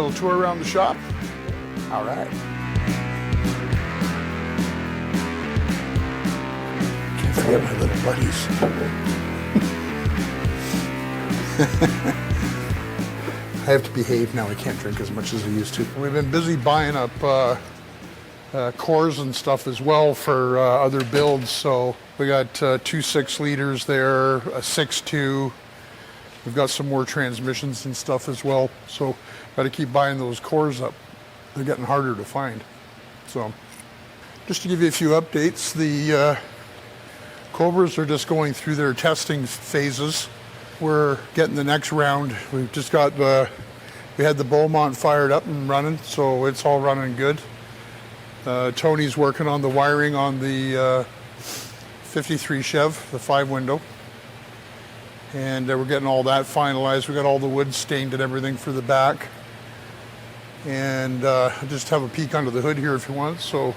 little tour around the shop? All right. Can't forget my little buddies. I have to behave now. I can't drink as much as I used to. We've been busy buying up cores and stuff as well for other builds. So we got 2 6-liters there, a 6.2. We've got some more transmissions and stuff as well. So got to keep buying those cores up. They're getting harder to find. So just to give you a few updates, the Cobras are just going through their testing phases. We're getting the next round. We've just got we had the Beaumont fired up and running, so it's all running good. Tony's working on the wiring on the 53 Chev, the 5-window. And we're getting all that finalized. We got all the wood stained and everything for the back. And just have a peek under the hood here if you want. So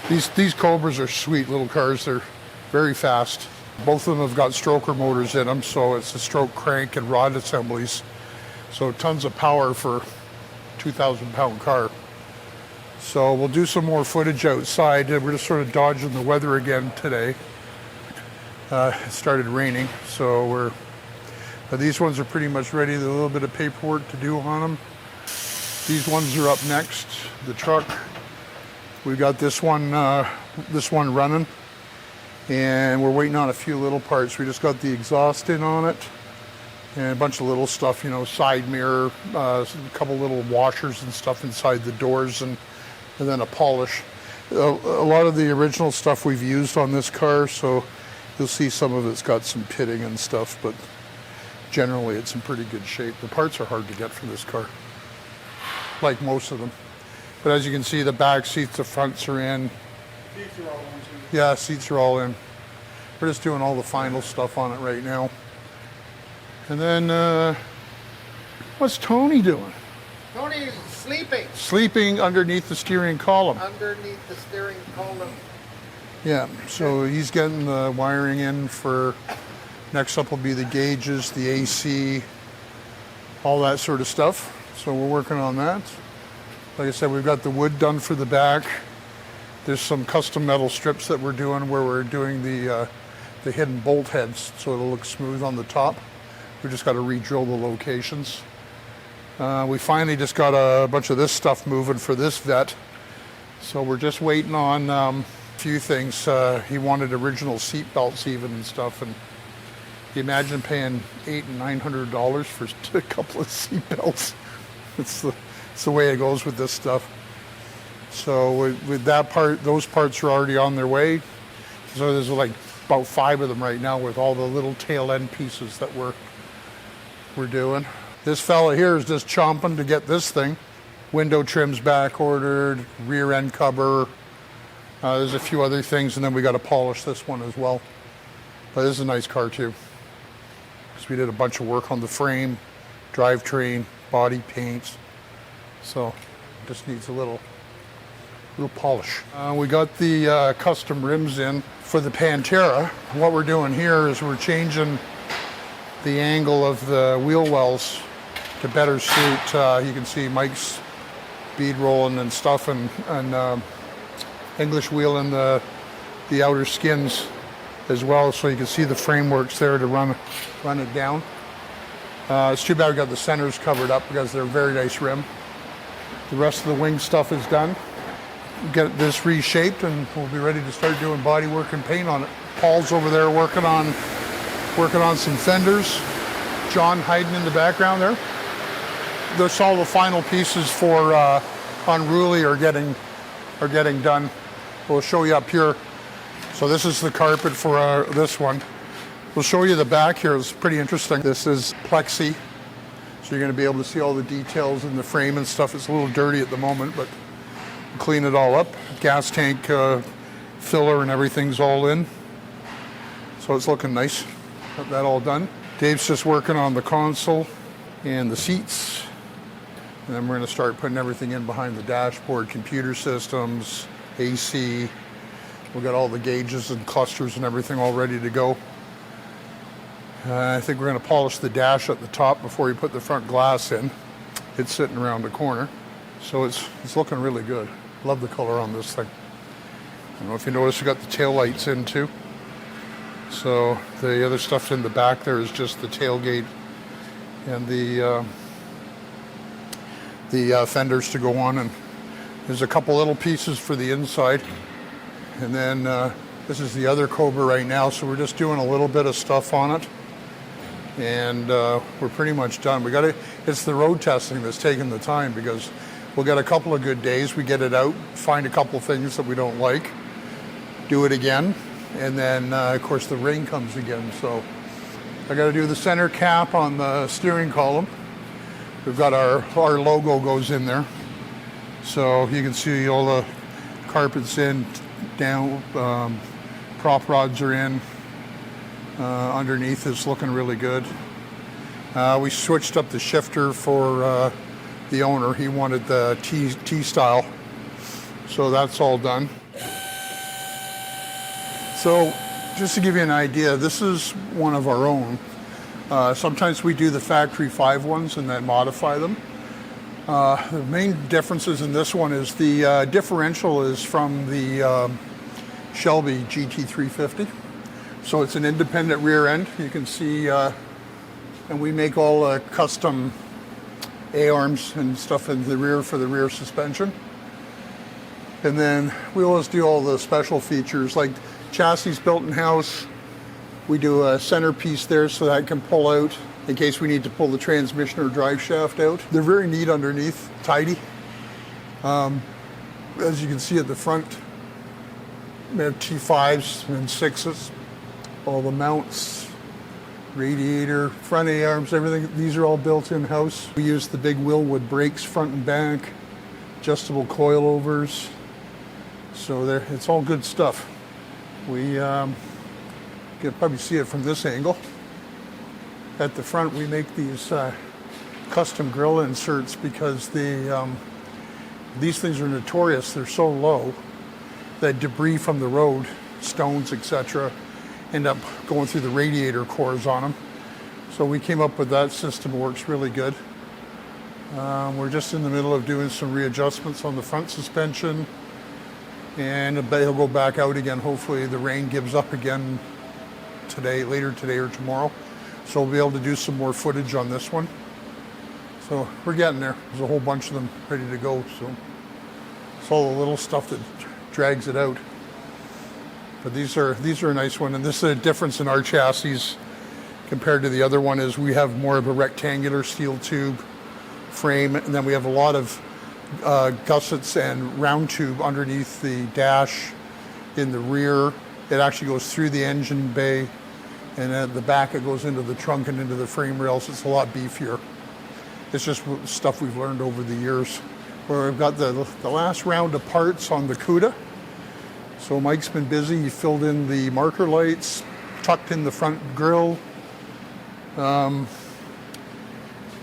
these Cobras are sweet little cars. They're very fast. Both of them have got stroker motors in them, so it's a stroke crank and rod assemblies. So tons of power for a 2,000-pound car. So we'll do some more footage outside. We're just sort of dodging the weather again today. It started raining, so these ones are pretty much ready. There's a little bit of paperwork to do on them. These ones are up next. The truck, we got this one running. And we're waiting on a few little parts. We just got the exhaust in on it and a bunch of little stuff, you know, side mirror, a couple little washers and stuff inside the doors, and then a polish. A lot of the original stuff we've used on this car, so you'll see some of it's got some pitting and stuff, but generally it's in pretty good shape. The parts are hard to get for this car, like most of them. But as you can see, the back seats, the fronts are in. Seats are all in. Yeah, seats are all in. We're just doing all the final stuff on it right now. And then, what's Tony doing? Tony's sleeping. Sleeping underneath the steering column. Underneath the steering column. Yeah, so he's getting the wiring in for, next up will be the gauges, the AC, all that sort of stuff. So we're working on that. Like I said, we've got the wood done for the back. There's some custom metal strips that we're doing where we're doing the hidden bolt heads so it'll look smooth on the top. We just got to re-drill the locations. We finally just got a bunch of this stuff moving for this vet. So we're just waiting on a few things. He wanted original seat belts even and stuff. And you imagine paying $800 and $900 for a couple of seat belts. It's the way it goes with this stuff. So with that part, those parts are already on their way. So there's like about 5 of them right now with all the little tail end pieces that we're doing. This fella here is just chomping to get this thing. Window trims back ordered, rear end cover. There's a few other things, and then we got to polish this one as well. But this is a nice car too, because we did a bunch of work on the frame, drivetrain, body paints. So it just needs a little polish. We got the custom rims in for the Pantera. What we're doing here is we're changing the angle of the wheel wells to better suit. You can see Mike's bead rolling and stuff, and English wheel in the outer skins as well, so you can see the frameworks there to run it down. It's too bad we got the centers covered up because they're a very nice rim. The rest of the wing stuff is done. Get this reshaped and we'll be ready to start doing body work and paint on it. Paul's over there working on some fenders. John hiding in the background there. That's all the final pieces for Unruly are getting done. We'll show you up here. So this is the carpet for this one. We'll show you the back here. It's pretty interesting. This is plexi, so you're going to be able to see all the details in the frame and stuff. It's a little dirty at the moment, but we'll clean it all up. Gas tank filler and everything's all in. So it's looking nice. Got that all done. Dave's just working on the console and the seats. And then we're going to start putting everything in behind the dashboard, computer systems, AC. We've got all the gauges and clusters and everything all ready to go. I think we're going to polish the dash at the top before we put the front glass in. it's sitting around the corner. So it's looking really good. Love the color on this thing. I don't know if you notice we got the tail lights in too. So the other stuff in the back there is just the tailgate and the fenders to go on, and there's a couple little pieces for the inside. And then this is the other Cobra right now, so we're just doing a little bit of stuff on it, and we're pretty much done. It's the road testing that's taking the time, because we'll get a couple of good days, we get it out, find a couple of things that we don't like, do it again, and then of course the rain comes again. So I got to do the center cap on the steering column. We've got our logo goes in there, so you can see all the carpets in, down, prop rods are in, underneath is looking really good. We switched up the shifter for the owner. He wanted the T-style, so that's all done. So just to give you an idea, this is one of our own. Sometimes we do the factory 5 ones and then modify them. The main differences in this one is the differential is from the Shelby GT350. So it's an independent rear end. You can see, and we make all custom A-arms and stuff in the rear for the rear suspension. And then we always do all the special features, like chassis built in-house. We do a centerpiece there so that can pull out in case we need to pull the transmission or drive shaft out. They're very neat underneath, tidy. As you can see at the front, we have T5s and 6s. All the mounts, radiator, front A-arms, everything. These are all built in-house. We use the big Willwood brakes front and back, adjustable coilovers. So it's all good stuff. We you can probably see it from this angle. At the front, we make these custom grill inserts because these things are notorious. They're so low that debris from the road, stones, etc., end up going through the radiator cores on them. So we came up with that system. It works really good. We're just in the middle of doing some readjustments on the front suspension, and it'll go back out again. Hopefully the rain gives up again later today or tomorrow. So we'll be able to do some more footage on this one. So we're getting there. There's a whole bunch of them ready to go. So it's all the little stuff that drags it out. But these are a nice one. And this is a difference in our chassis compared to the other one, is we have more of a rectangular steel tube frame, and then we have a lot of gussets and round tube underneath the dash in the rear. It actually goes through the engine bay, and at the back it goes into the trunk and into the frame rails. It's a lot beefier. It's just stuff we've learned over the years. Where we've got the last round of parts on the Cuda. So Mike's been busy. He filled in the marker lights, tucked in the front grille. We're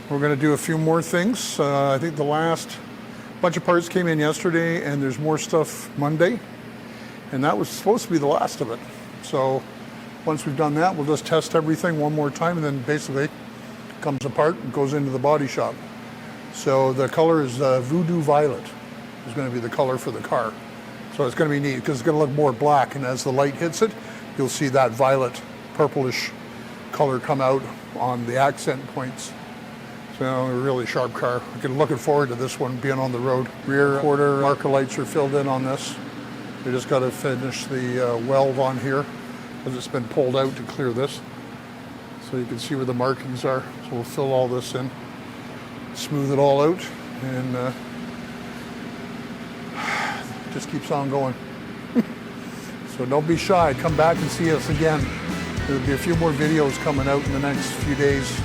going to do a few more things. I think the last bunch of parts came in yesterday, and there's more stuff Monday. And that was supposed to be the last of it. So once we've done that, we'll just test everything one more time, and then basically it comes apart and goes into the body shop. So the color is Voodoo Violet is going to be the color for the car. So it's going to be neat because it's going to look more black, and as the light hits it, you'll see that violet purplish color come out on the accent points. So a really sharp car. I'm looking forward to this one being on the road. Rear quarter marker lights are filled in on this. We just got to finish the weld on here because it's been pulled out to clear this. So you can see where the markings are. So we'll fill all this in, smooth it all out, and just keeps on going. So don't be shy. Come back and see us again. There'll be a few more videos coming out in the next few days.